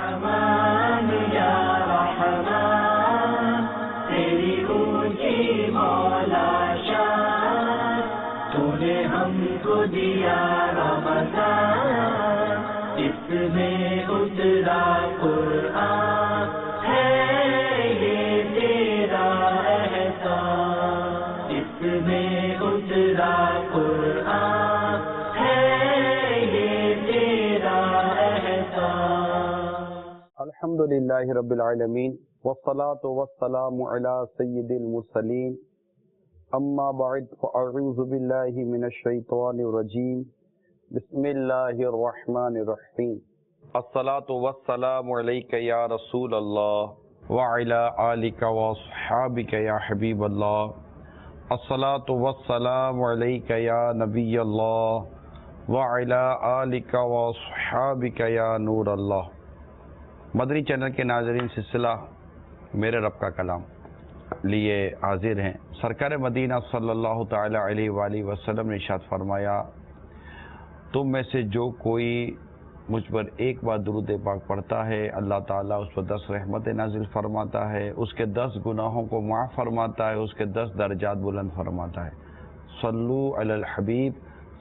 رحمان یا رحمان، تیری اونچی مولا شان، تو نے ہم کو دیا رمضان، اس میں اترا قرآن، ہے یہ تیرا احسان، اس میں اترا قرآن، ہے یہ تیرا احسان۔ الحمدللہ رب العالمین والصلاة والسلام علی سید المرسلین، اما بعد فاعوذ باللہ من الشیطان الرجیم، بسم اللہ الرحمن الرحیم۔ الصلاة والسلام علیک یا رسول اللہ وعلی آلک واصحابک یا حبیب اللہ، الصلاة والسلام علیک یا نبی اللہ وعلی آلک واصحابک یا نور اللہ۔ مدنی چینل کے ناظرین، سلسلہ میرے رب کا کلام لیے حاضر ہیں۔ سرکار مدینہ صلی اللہ تعالی علیہ وآلہ وسلم نے ارشاد فرمایا، تم میں سے جو کوئی مجھ پر ایک بار درود پاک پڑھتا ہے، اللہ تعالیٰ اس پر 10 رحمتیں نازل فرماتا ہے، اس کے 10 گناہوں کو معاف فرماتا ہے، اس کے 10 درجات بلند فرماتا ہے۔ صلو علی الحبیب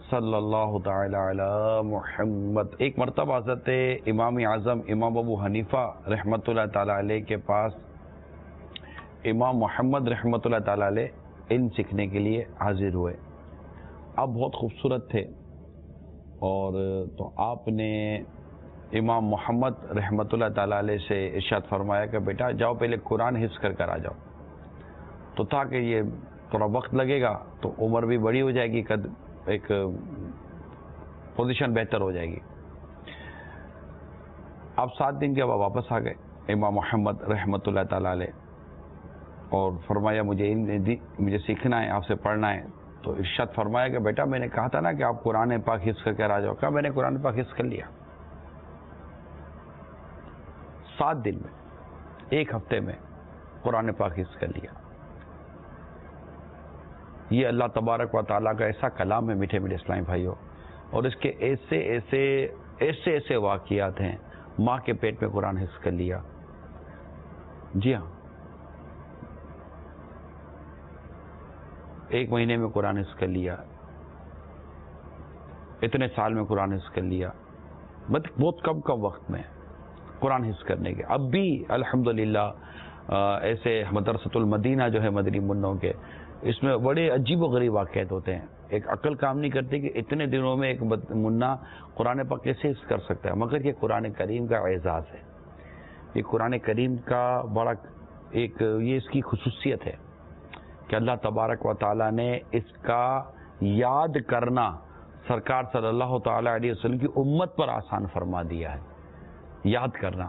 صلی اللہ تعالی علی محمد۔ ایک مرتبہ حضرت امام اعظم امام ابو حنیفہ رحمۃ اللہ تعالی علیہ کے پاس امام محمد رحمۃ اللہ تعالی علیہ علم سیکھنے کے لیے حاضر ہوئے۔ آپ بہت خوبصورت تھے، اور تو آپ نے امام محمد رحمۃ اللہ تعالی علیہ سے ارشاد فرمایا کہ بیٹا جاؤ، پہلے قرآن حفظ کر آ جاؤ۔ تو تھا کہ یہ تھوڑا وقت لگے گا تو عمر بھی بڑی ہو جائے گی، ایک پوزیشن بہتر ہو جائے گی۔ آپ 7 دن کے بعد واپس آ گئے امام محمد رحمۃ اللہ تعالی علیہ، اور فرمایا مجھے سیکھنا ہے، آپ سے پڑھنا ہے۔ تو ارشاد فرمایا کہ بیٹا میں نے کہا تھا نا کہ آپ قرآن پاک حفظ کر کے آ جاؤ۔ کہا میں نے قرآن پاک حفظ کر لیا 7 دن میں، 1 ہفتے میں قرآن پاک حفظ کر لیا۔ یہ اللہ تبارک و تعالیٰ کا ایسا کلام ہے میٹھے میٹھے اسلامی بھائیوں، اور اس کے ایسے واقعات ہیں۔ ماں کے پیٹ میں قرآن حفظ کر لیا، جی ہاں، 1 مہینے میں قرآن حفظ کر لیا، اتنے سال میں قرآن حفظ کر لیا، بہت کم وقت میں قرآن حفظ کرنے کے۔ اب بھی الحمدللہ ایسے مدرسۃ المدینہ جو ہے مدنی منوں کے، اس میں بڑے عجیب و غریب واقعات ہوتے ہیں۔ ایک عقل کام نہیں کرتی کہ اتنے دنوں میں ایک منا قرآن پاک کیسے حفظ کر سکتا ہے، مگر یہ قرآن کریم کا اعزاز ہے، یہ قرآن کریم کا بڑا یہ اس کی خصوصیت ہے کہ اللہ تبارک و تعالیٰ نے اس کا یاد کرنا سرکار صلی اللہ تعالی علیہ وسلم کی امت پر آسان فرما دیا ہے۔ یاد کرنا،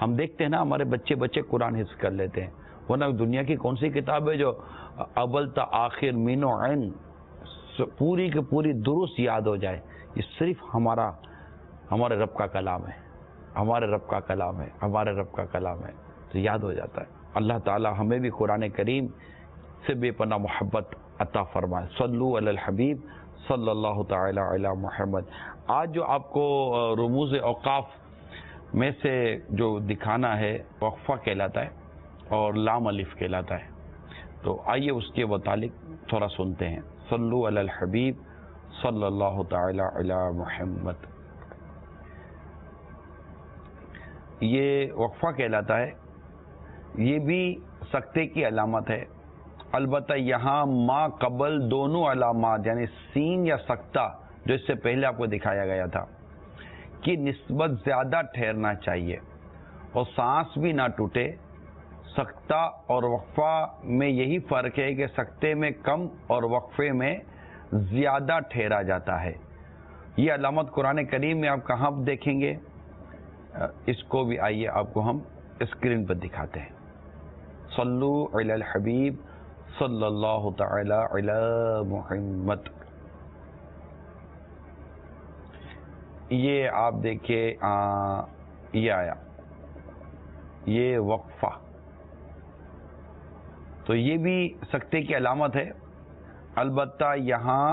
ہم دیکھتے ہیں نا ہمارے بچے قرآن حفظ کر لیتے ہیں، ورنہ دنیا کی کون سی کتاب ہے جو اول تا آخر مین و عین پوری کی پوری درست یاد ہو جائے؟ یہ صرف ہمارے رب کا کلام ہے، ہمارے رب کا کلام ہے، ہمارے رب کا کلام ہے، تو یاد ہو جاتا ہے۔ اللہ تعالی ہمیں بھی قرآن کریم سے بے پناہ محبت عطا فرمائے۔ صلو علی الحبیب صلی اللہ تعالی علی محمد۔ آج جو آپ کو رموز اوقاف میں سے جو دکھانا ہے، وقفہ کہلاتا ہے اور لام الف کہلاتا ہے، تو آئیے اس کے متعلق تھوڑا سنتے ہیں۔ صلو علی الحبیب صلی اللہ تعالی علی محمد۔ یہ وقفہ کہلاتا ہے، یہ بھی سکتے کی علامت ہے، البتہ یہاں ما قبل دونوں علامات یعنی سین یا سکتہ جو اس سے پہلے آپ کو دکھایا گیا تھا کی نسبت زیادہ ٹھہرنا چاہیے اور سانس بھی نہ ٹوٹے۔ سکتہ اور وقفہ میں یہی فرق ہے کہ سکتے میں کم اور وقفے میں زیادہ ٹھہرا جاتا ہے۔ یہ علامت قرآن کریم میں آپ کہاں دیکھیں گے؟ اس کو بھی آئیے آپ کو ہم اسکرین پر دکھاتے ہیں۔ صلو علی الحبیب صلی اللہ تعالی علی محمد۔ یہ آپ دیکھیے، یہ آیا، یہ وقفہ، تو یہ بھی سکتے کی علامت ہے، البتہ یہاں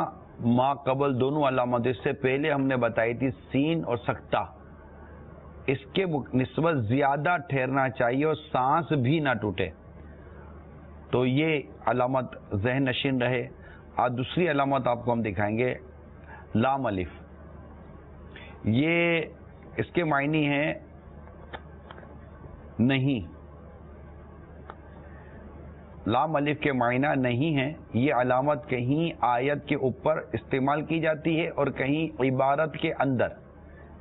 ما قبل دونوں علامت، اس سے پہلے ہم نے بتائی تھی سین اور سکتہ اس کے نسبت زیادہ ٹھہرنا چاہیے اور سانس بھی نہ ٹوٹے. تو یہ علامت ذہن نشین رہے. آج دوسری علامت آپ کو ہم دکھائیں گے لام الف. یہ اس کے معنی ہیں نہیں. لام الف کے معنی نہیں ہیں. یہ علامت کہیں آیت کے اوپر استعمال کی جاتی ہے اور کہیں عبارت کے اندر.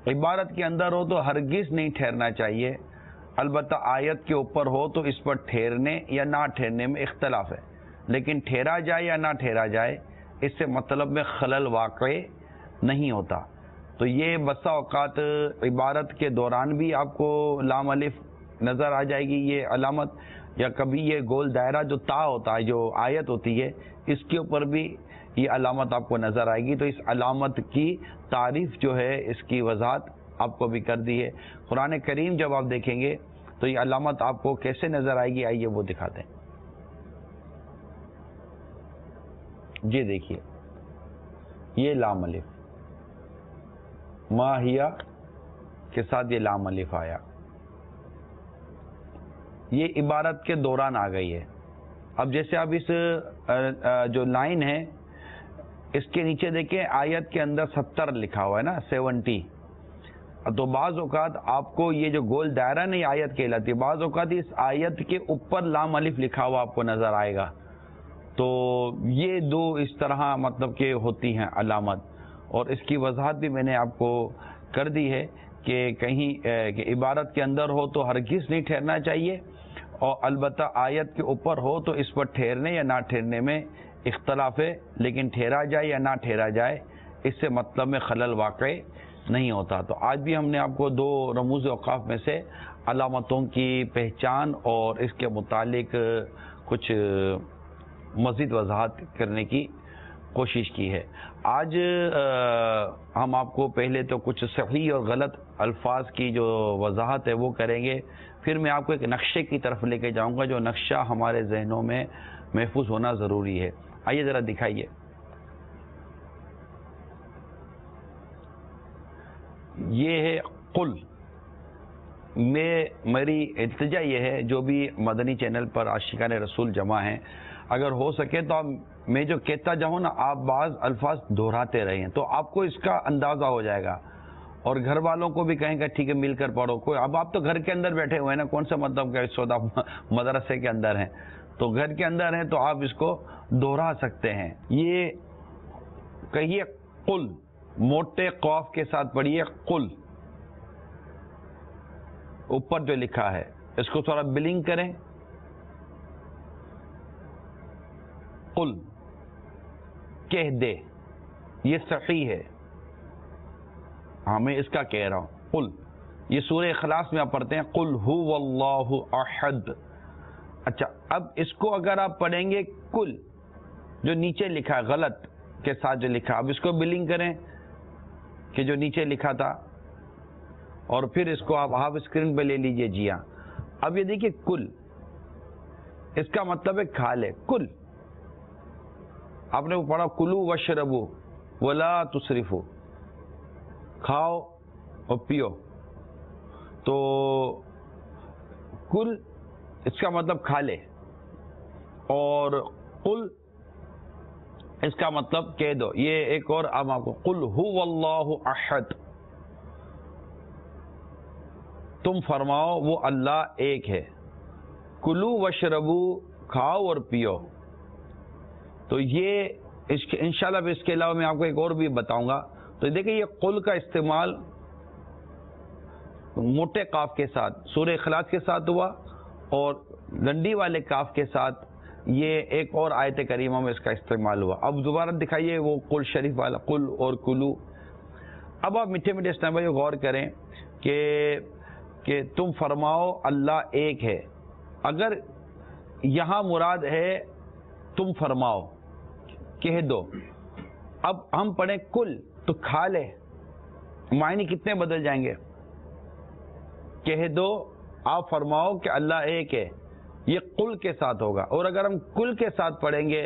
عبارت کے اندر ہو تو ہرگز نہیں ٹھہرنا چاہیے. البتہ آیت کے اوپر ہو تو اس پر ٹھہرنے یا نہ ٹھہرنے میں اختلاف ہے. لیکن ٹھہرا جائے یا نہ ٹھہرا جائے اس سے مطلب میں خلل واقع نہیں ہوتا. تو یہ بسا اوقات عبارت کے دوران بھی آپ کو لام الف نظر آ جائے گی یہ علامت, یا کبھی یہ گول دائرہ جو تا ہوتا ہے جو آیت ہوتی ہے اس کے اوپر بھی یہ علامت آپ کو نظر آئے گی. تو اس علامت کی تعریف جو ہے اس کی وضاحت آپ کو بھی کر دی ہے. قرآن کریم جب آپ دیکھیں گے تو یہ علامت آپ کو کیسے نظر آئے گی, آئیے وہ دکھاتے ہیں. جی دیکھیے یہ لام الف ماہیہ کے ساتھ یہ لام الف آیا. یہ عبارت کے دوران آ گئی ہے. اب جیسے اب اس جو لائن ہے اس کے نیچے دیکھیں آیت کے اندر 70 لکھا ہوا ہے نا, 70. تو بعض اوقات آپ کو یہ جو گول دائرہ نہیں آیت کہلاتی, بعض اوقات اس آیت کے اوپر لام الف لکھا ہوا آپ کو نظر آئے گا. تو یہ دو اس طرح مطلب کہ ہوتی ہیں علامت, اور اس کی وضاحت بھی میں نے آپ کو کر دی ہے کہ کہیں کہ عبارت کے اندر ہو تو ہرگز نہیں ٹھہرنا چاہیے, اور البتہ آیت کے اوپر ہو تو اس پر ٹھہرنے یا نہ ٹھہرنے میں اختلاف ہے. لیکن ٹھہرا جائے یا نہ ٹھہرا جائے اس سے مطلب میں خلل واقع نہیں ہوتا. تو آج بھی ہم نے آپ کو دو رموز اوقاف میں سے علامتوں کی پہچان اور اس کے متعلق کچھ مزید وضاحت کرنے کی کوشش کی ہے. آج ہم آپ کو پہلے تو کچھ صحیح اور غلط الفاظ کی جو وضاحت ہے وہ کریں گے, پھر میں آپ کو ایک نقشے کی طرف لے کے جاؤں گا جو نقشہ ہمارے ذہنوں میں محفوظ ہونا ضروری ہے. آئیے ذرا دکھائیے. یہ ہے قل. میری التجا یہ ہے جو بھی مدنی چینل پر عاشقان رسول جمع ہیں, اگر ہو سکے تو میں جو کہتا جاؤں نا آپ بعض الفاظ دہراتے رہیں تو آپ کو اس کا اندازہ ہو جائے گا, اور گھر والوں کو بھی کہیں گے ٹھیک ہے مل کر پڑھو. کوئی اب آپ تو گھر کے اندر بیٹھے ہوئے ہیں نا, کون سا مطلب کہ اس وقت مدرسے کے اندر ہیں, تو گھر کے اندر ہیں تو آپ اس کو دہرا سکتے ہیں. یہ کہیے قل, موٹے قاف کے ساتھ پڑھیے قل. اوپر جو لکھا ہے اس کو تھوڑا بلنگ کریں. قل کہہ دے, یہ صحیح ہے, ہاں میں اس کا کہہ رہا ہوں قل. یہ سورہ اخلاص میں آپ پڑھتے ہیں قل هو اللہ احد. اچھا اب اس کو اگر آپ پڑھیں گے کل جو نیچے لکھا ہے غلط کے ساتھ جو لکھا, اب اس کو بلنگ کریں کہ جو نیچے لکھا تھا, اور پھر اس کو آپ ہاف اسکرین پہ لے لیجئے. جی ہاں, اب یہ دیکھیے کل اس کا مطلب ہے کھا لے. کل آپ نے پڑھا کلو وشربو ولا تسرفو, کھاؤ اور پیو. تو کل اس کا مطلب کھا لے, اور قل اس کا مطلب کہہ دو. یہ ایک اور اب آپ کو قل هو اللہ احد, تم فرماؤ وہ اللہ ایک ہے. کلو وشربو کھاؤ اور پیو. تو یہ انشاءاللہ اس کے علاوہ میں آپ کو ایک اور بھی بتاؤں گا. تو دیکھیں یہ قل کا استعمال موٹے قاف کے ساتھ سورہ اخلاص کے ساتھ ہوا, اور ڈنڈی والے کاف کے ساتھ یہ ایک اور آیت کریمہ میں اس کا استعمال ہوا. اب دوبارہ دکھائیے وہ قل شریف والا قل اور کلو. اب آپ میٹھے میٹھے اسلام بھائی غور کریں کہ تم فرماؤ اللہ ایک ہے. اگر یہاں مراد ہے تم فرماؤ کہہ دو, اب ہم پڑھیں کل تو کھا لے, معنی کتنے بدل جائیں گے. کہہ دو آپ فرماؤ کہ اللہ ایک ہے, یہ قل کے ساتھ ہوگا. اور اگر ہم کل کے ساتھ پڑھیں گے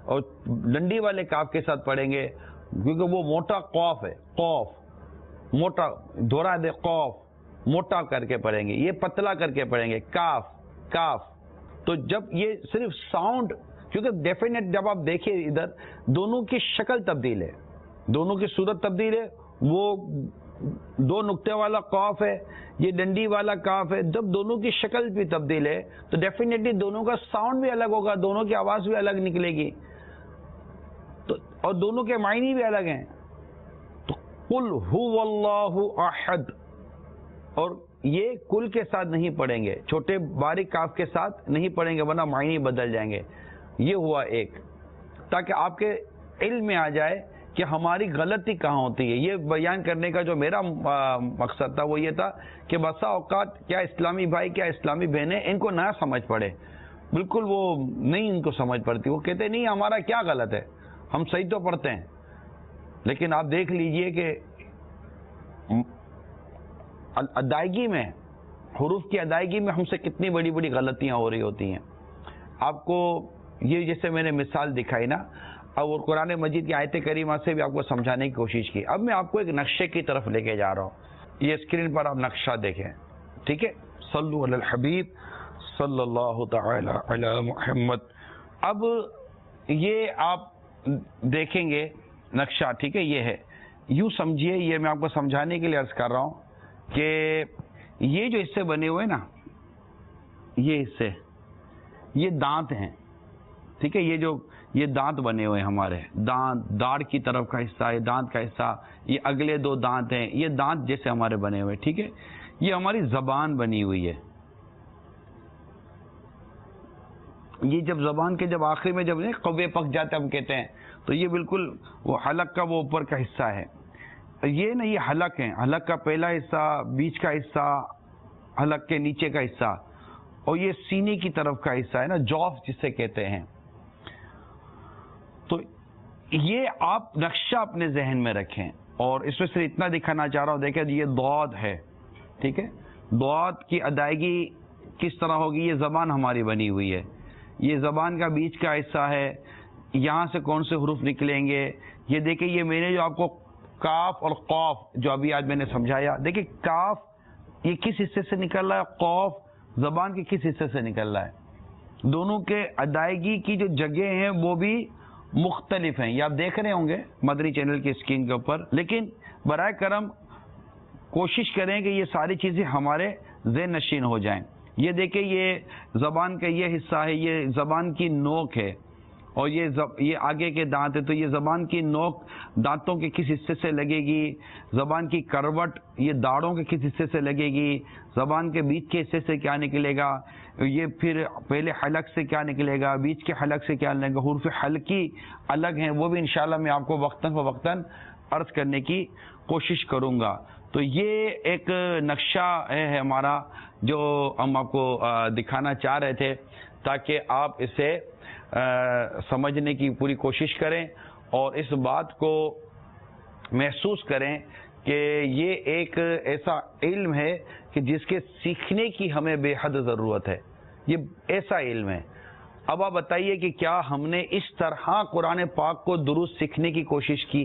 اور ڈنڈی والے کاف کے ساتھ پڑھیں گے, کیونکہ وہ موٹا قاف ہے, قوف موٹا دہرا دے قوف, موٹا کر کے پڑھیں گے، یہ پتلا کر کے پڑھیں گے، کاف کاف. تو جب یہ صرف ساؤنڈ، کیونکہ ڈیفینیٹ جب آپ دیکھیں ادھر دونوں کی شکل تبدیل ہے، دونوں کی صورت تبدیل ہے. وہ 2 نقطے والا قاف ہے، یہ ڈنڈی والا کاف ہے. جب دونوں کی شکل بھی تبدیل ہے تو ڈیفینیٹلی دونوں کا ساؤنڈ بھی الگ ہوگا، دونوں کی آواز بھی الگ نکلے گی، تو اور دونوں کے معنی بھی الگ ہیں. تو قل هو اللہ احد، اور یہ کل کے ساتھ نہیں پڑھیں گے، چھوٹے باریک کاف کے ساتھ نہیں پڑھیں گے ورنہ معنی بدل جائیں گے. یہ ہوا ایک، تاکہ آپ کے علم میں آ جائے کہ ہماری غلطی کہاں ہوتی ہے. یہ بیان کرنے کا جو میرا مقصد تھا وہ یہ تھا کہ بسا اوقات کیا اسلامی بھائی کیا اسلامی بہنیں ان کو نہ سمجھ پڑے، بالکل وہ نہیں ان کو سمجھ پڑتی. وہ کہتے نہیں ہمارا کیا غلط ہے، ہم صحیح تو پڑھتے ہیں. لیکن آپ دیکھ لیجئے کہ ادائیگی میں، حروف کی ادائیگی میں ہم سے کتنی بڑی بڑی غلطیاں ہو رہی ہوتی ہیں. آپ کو یہ جیسے میں نے مثال دکھائی نا، اور قرآن مجید کی آیت کریمہ سے بھی آپ کو سمجھانے کی کوشش کی. اب میں آپ کو ایک نقشے کی طرف لے کے جا رہا ہوں. یہ اسکرین پر آپ نقشہ دیکھیں، ٹھیک ہے. صلو علی الحبیب صلی اللہ تعالی علی محمد. اب یہ آپ دیکھیں گے نقشہ، ٹھیک ہے. یہ ہے، یوں سمجھیے، یہ میں آپ کو سمجھانے کے لیے عرض کر رہا ہوں کہ یہ جو حصے بنے ہوئے نا، یہ حصے، یہ دانت ہیں، ٹھیک ہے. یہ دانت بنے ہوئے ہیں ہمارے، دانت، داڑھ کی طرف کا حصہ، یہ دانت کا حصہ، یہ اگلے 2 دانت ہیں، یہ دانت جیسے ہمارے بنے ہوئے، ٹھیک ہے. یہ ہماری زبان بنی ہوئی ہے. یہ جب زبان کے جب آخر میں جب قوے پک جاتے ہم کہتے ہیں، تو یہ بالکل وہ حلق کا وہ اوپر کا حصہ ہے. یہ نا، یہ حلق ہیں، حلق کا پہلا حصہ، بیچ کا حصہ، حلق کے نیچے کا حصہ، اور یہ سینے کی طرف کا حصہ ہے نا، جوف جسے کہتے ہیں. تو یہ آپ نقشہ اپنے ذہن میں رکھیں، اور اس میں صرف اتنا دکھانا چاہ رہا ہوں. دیکھیں یہ ضاد ہے، ٹھیک ہے. ضاد کی ادائیگی کس طرح ہوگی؟ یہ زبان ہماری بنی ہوئی ہے، یہ زبان کا بیچ کا حصہ ہے. یہاں سے کون سے حروف نکلیں گے؟ یہ دیکھیں، یہ میں نے جو آپ کو کاف اور قاف جو ابھی آج میں نے سمجھایا، دیکھیں کاف یہ کس حصے سے نکل رہا ہے، قاف زبان کے کس حصے سے نکل رہا ہے. دونوں کے ادائیگی کی جو جگہ ہیں وہ بھی مختلف ہیں. یہ آپ دیکھ رہے ہوں گے مدنی چینل کی اسکرین کے اوپر. لیکن برائے کرم کوشش کریں کہ یہ ساری چیزیں ہمارے ذہن نشین ہو جائیں. یہ دیکھیں، یہ زبان کا یہ حصہ ہے، یہ زبان کی نوک ہے، اور یہ آگے کے دانت ہے. تو یہ زبان کی نوک دانتوں کے کس حصے سے لگے گی؟ زبان کی کروٹ یہ داڑھوں کے کس حصے سے لگے گی؟ زبان کے بیچ کے حصے سے کیا نکلے گا؟ یہ پھر پہلے حلق سے کیا نکلے گا؟ بیچ کے حلق سے کیا نکلے گا؟ حروف حلقی الگ ہیں، وہ بھی انشاءاللہ میں آپ کو وقتاً فوقتاً عرض کرنے کی کوشش کروں گا. تو یہ ایک نقشہ ہے ہمارا جو ہم آپ کو دکھانا چاہ رہے تھے، تاکہ آپ اسے سمجھنے کی پوری کوشش کریں اور اس بات کو محسوس کریں کہ یہ ایک ایسا علم ہے کہ جس کے سیکھنے کی ہمیں بے حد ضرورت ہے. یہ ایسا علم ہے. اب آپ بتائیے کہ کیا ہم نے اس طرح قرآن پاک کو درست سیکھنے کی کوشش کی؟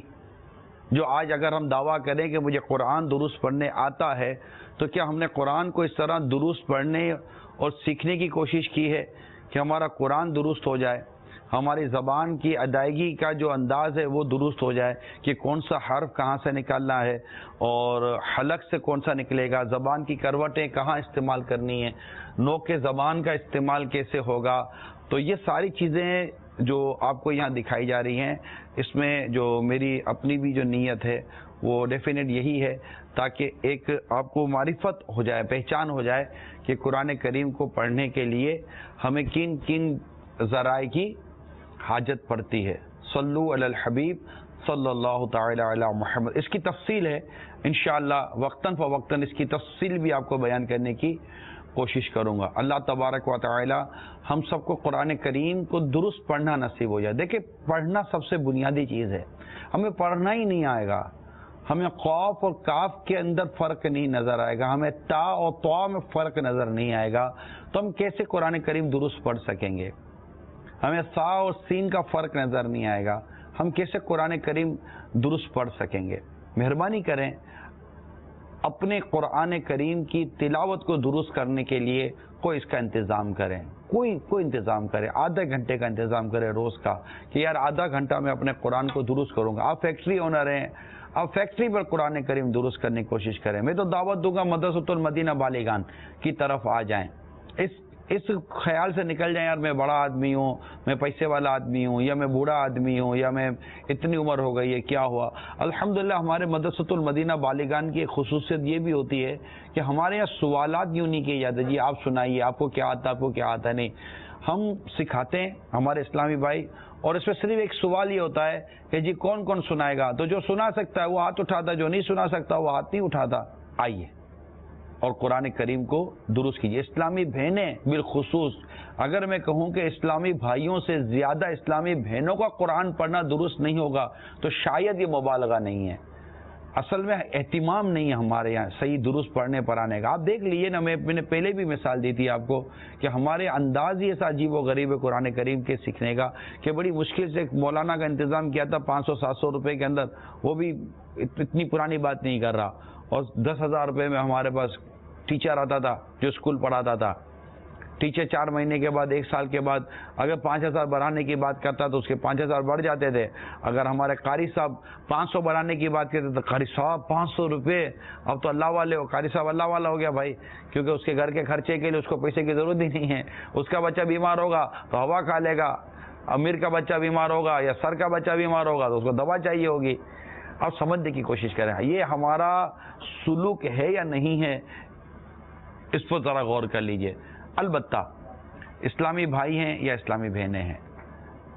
جو آج اگر ہم دعویٰ کریں کہ مجھے قرآن درست پڑھنے آتا ہے، تو کیا ہم نے قرآن کو اس طرح درست پڑھنے اور سیکھنے کی کوشش کی ہے کہ ہمارا قرآن درست ہو جائے، ہماری زبان کی ادائیگی کا جو انداز ہے وہ درست ہو جائے کہ کون سا حرف کہاں سے نکالنا ہے اور حلق سے کون سا نکلے گا، زبان کی کروٹیں کہاں استعمال کرنی ہیں، نوک زبان کا استعمال کیسے ہوگا؟ تو یہ ساری چیزیں جو آپ کو یہاں دکھائی جا رہی ہیں، اس میں جو میری اپنی بھی جو نیت ہے وہ ڈیفینیٹ یہی ہے، تاکہ ایک آپ کو معرفت ہو جائے، پہچان ہو جائے کہ قرآن کریم کو پڑھنے کے لیے ہمیں کن کن ذرائع کی حاجت پڑتی ہے. صلو علی الحبیب صلی اللہ تعالی علی محمد. اس کی تفصیل ہے انشاءاللہ، وقتاً فوقتاً اس کی تفصیل بھی آپ کو بیان کرنے کی کوشش کروں گا. اللہ تبارک و تعالی ہم سب کو قرآن کریم کو درست پڑھنا نصیب ہو جائے. دیکھیں، پڑھنا سب سے بنیادی چیز ہے. ہمیں پڑھنا ہی نہیں آئے گا، ہمیں قاف اور کاف کے اندر فرق نہیں نظر آئے گا، ہمیں تا اور طا میں فرق نظر نہیں آئے گا، تو ہم کیسے قرآن کریم درست پڑھ سکیں گے؟ ہمیں سا اور سین کا فرق نظر نہیں آئے گا، ہم کیسے قرآن کریم درست پڑھ سکیں گے؟ مہربانی کریں اپنے قرآن کریم کی تلاوت کو درست کرنے کے لیے کوئی اس کا انتظام کریں، کوئی انتظام کرے، آدھے گھنٹے کا انتظام کرے روز کا، کہ یار آدھا گھنٹہ میں اپنے قرآن کو درست کروں گا۔ آپ فیکٹری اونر ہیں، آپ فیکٹری پر قرآن کریم درست کرنے کی کوشش کریں۔ میں تو دعوت دوں گا مدرسۃ المدینہ بالغان کی طرف آ جائیں، اس خیال سے نکل جائیں یار میں بڑا آدمی ہوں، میں پیسے والا آدمی ہوں، یا میں بوڑھا آدمی ہوں، یا میں اتنی عمر ہو گئی ہے، کیا ہوا۔ الحمدللہ ہمارے مدرسۃ المدینہ بالغان کی ایک خصوصیت یہ بھی ہوتی ہے کہ ہمارے یہاں سوالات یوں نہیں کیے جاتے جی آپ سنائیے آپ کو کیا آتا، آپ کو کیا آتا نہیں، ہم سکھاتے ہیں ہمارے اسلامی بھائی، اور اس میں صرف ایک سوال یہ ہوتا ہے کہ جی کون کون سنائے گا، تو جو سنا سکتا ہے وہ ہاتھ اٹھاتا، جو نہیں سنا سکتا وہ ہاتھ نہیں اٹھاتا۔ آئیے اور قرآن کریم کو درست کیجیے۔ اسلامی بہنیں بالخصوص، اگر میں کہوں کہ اسلامی بھائیوں سے زیادہ اسلامی بہنوں کا قرآن پڑھنا درست نہیں ہوگا تو شاید یہ مبالغہ نہیں ہے، اصل میں اہتمام نہیں ہے ہمارے یہاں صحیح درست پڑھنے پڑھانے کا۔ آپ دیکھ لیجیے نا، میں نے پہلے بھی مثال دی تھی آپ کو کہ ہمارے انداز ہی ایسا عجیب و غریب ہے قرآن کریم کے سیکھنے کا کہ بڑی مشکل سے ایک مولانا کا انتظام کیا تھا 500-700 روپے کے اندر، وہ بھی اتنی پرانی بات نہیں کر رہا، اور 10,000 روپے میں ہمارے پاس ٹیچر آتا تھا جو اسکول پڑھاتا تھا۔ ٹیچر 4 مہینے کے بعد 1 سال کے بعد اگر 5,000 بڑھانے کی بات کرتا تو اس کے 5,000 بڑھ جاتے تھے۔ اگر ہمارے قاری صاحب 500 بڑھانے کی بات کرتے تو قاری صاحب 500 روپے، اب تو اللہ والے ہو، قاری صاحب اللہ والا ہو گیا بھائی، کیونکہ اس کے گھر کے خرچے کے لیے اس کو پیسے کی ضرورت ہی نہیں ہے۔ اس کا بچہ بیمار ہوگا تو ہوا کھا لے گا، امیر کا بچہ بیمار ہوگا یا سر کا بچہ بیمار ہوگا تو اس کو دوا چاہیے ہوگی۔ اب سمجھنے کی کوشش کریں یہ ہمارا سلوک ہے یا نہیں ہے، اس پر ذرا غور کر لیجئے۔ البتہ اسلامی بھائی ہیں یا اسلامی بہنیں ہیں،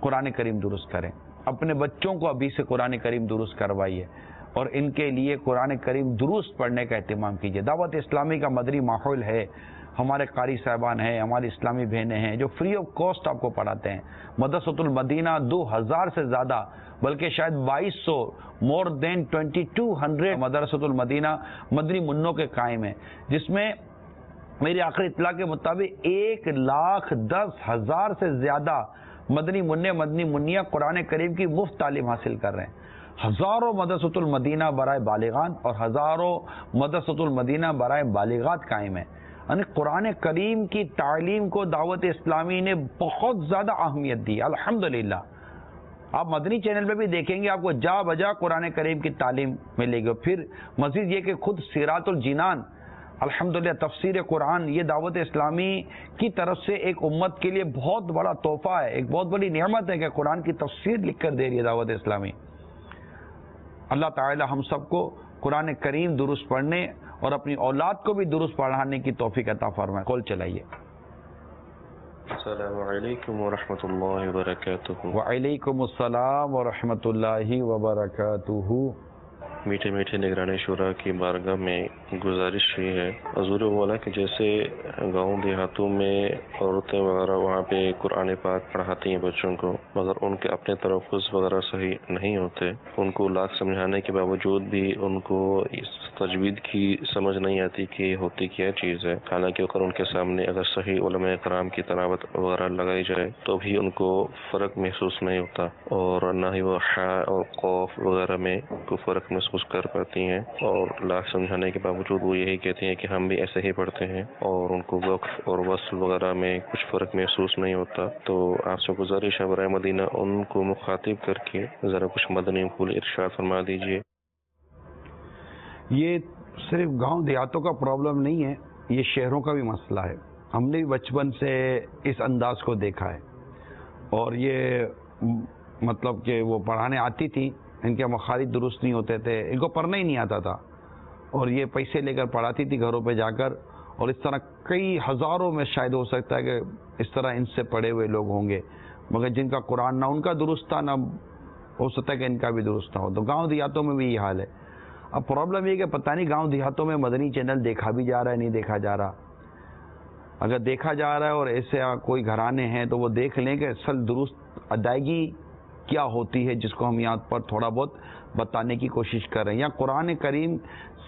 قرآن کریم درست کریں، اپنے بچوں کو ابھی سے قرآن کریم درست کروائیے اور ان کے لیے قرآن کریم درست پڑھنے کا اہتمام کیجیے۔ دعوت اسلامی کا مدری ماحول ہے، ہمارے قاری صاحبان ہیں، ہماری اسلامی بہنیں ہیں جو فری آف کاسٹ آپ کو پڑھاتے ہیں۔ مدرسۃ المدینہ 2000 سے زیادہ، بلکہ شاید 2200، مور دین 2200 مدرسۃ المدینہ مدنی منوں کے قائم ہیں، جس میں میری آخری اطلاع کے مطابق 1,10,000 سے زیادہ مدنی منع مدنی منیہ قرآن کریم کی مفت تعلیم حاصل کر رہے ہیں۔ ہزاروں مدرسۃ المدینہ برائے بالغان اور ہزاروں مدرسۃ المدینہ برائے بالغات قائم ہیں۔ یعنی قرآن کریم کی تعلیم کو دعوت اسلامی نے بہت زیادہ اہمیت دی، الحمدللہ۔ آپ مدنی چینل پہ بھی دیکھیں گے آپ کو جا بجا قرآن کریم کی تعلیم ملے گی۔ پھر مزید یہ کہ خود سیرات الجنان، الحمدللہ تفسیر قرآن، یہ دعوت اسلامی کی طرف سے ایک امت کے لیے بہت بڑا تحفہ ہے، ایک بہت بڑی نعمت ہے کہ قرآن کی تفسیر لکھ کر دے رہی ہے دعوت اسلامی۔ اللہ تعالی ہم سب کو قرآن کریم درست پڑھنے اور اپنی اولاد کو بھی درست پڑھانے کی توفیق عطا فرمائے۔ کال چلائیے۔ السلام علیکم ورحمۃ اللہ وبرکاتہ۔ وعلیکم السلام ورحمۃ اللہ وبرکاتہ۔ میٹھے میٹھے نگران شورا کی بارگاہ میں گزارش یہ ہے، حضور والا کہ جیسے گاؤں دیہاتوں میں عورتیں وغیرہ وہاں پہ قرآن پاک پڑھاتی ہیں بچوں کو، مگر ان کے اپنے تلفظ وغیرہ صحیح نہیں ہوتے، ان کو لاکھ سمجھانے کے باوجود بھی ان کو اس تجوید کی سمجھ نہیں آتی کہ ہوتی کیا چیز ہے۔ حالانکہ اگر ان کے سامنے اگر صحیح علماء کرام کی تلاوت وغیرہ لگائی جائے تو بھی ان کو فرق محسوس نہیں ہوتا، اور نہ ہی وہ حا اور قوف وغیرہ میں کوئی فرق محسوس کر پاتی ہیں، اور لاکھ سمجھانے کے باوجود وہ یہی کہتی ہیں کہ ہم بھی ایسے ہی پڑھتے ہیں، اور ان کو وقف اور وصل وغیرہ میں کچھ فرق محسوس نہیں ہوتا۔ تو آپ سے گزارش ہے برائے مدینہ ان کو مخاطب کر کے ذرا کچھ مدنی پھول ارشاد فرما دیجیے۔ یہ صرف گاؤں دیہاتوں کا پرابلم نہیں ہے، یہ شہروں کا بھی مسئلہ ہے۔ ہم نے بھی بچپن سے اس انداز کو دیکھا ہے، اور یہ مطلب کہ وہ پڑھانے آتی تھی، ان کے مخارج درست نہیں ہوتے تھے، ان کو پڑھنا ہی نہیں آتا تھا، اور یہ پیسے لے کر پڑھاتی تھی گھروں پہ جا کر، اور اس طرح کئی ہزاروں میں شاید ہو سکتا ہے کہ اس طرح ان سے پڑھے ہوئے لوگ ہوں گے، مگر جن کا قرآن نہ ان کا درست تھا، نہ ہو سکتا ہے کہ ان کا بھی درست نہ ہو۔ تو گاؤں دیہاتوں میں بھی یہ حال ہے۔ اب پرابلم یہ کہ پتہ نہیں گاؤں دیہاتوں میں مدنی چینل دیکھا بھی جا رہا ہے نہیں دیکھا جا رہا۔ اگر دیکھا جا رہا ہے اور ایسے کوئی گھرانے ہیں تو وہ دیکھ لیں کہ اصل درست ادائیگی کیا ہوتی ہے، جس کو ہم یہاں پر تھوڑا بہت بتانے کی کوشش کر رہے ہیں۔ یہاں قرآن کریم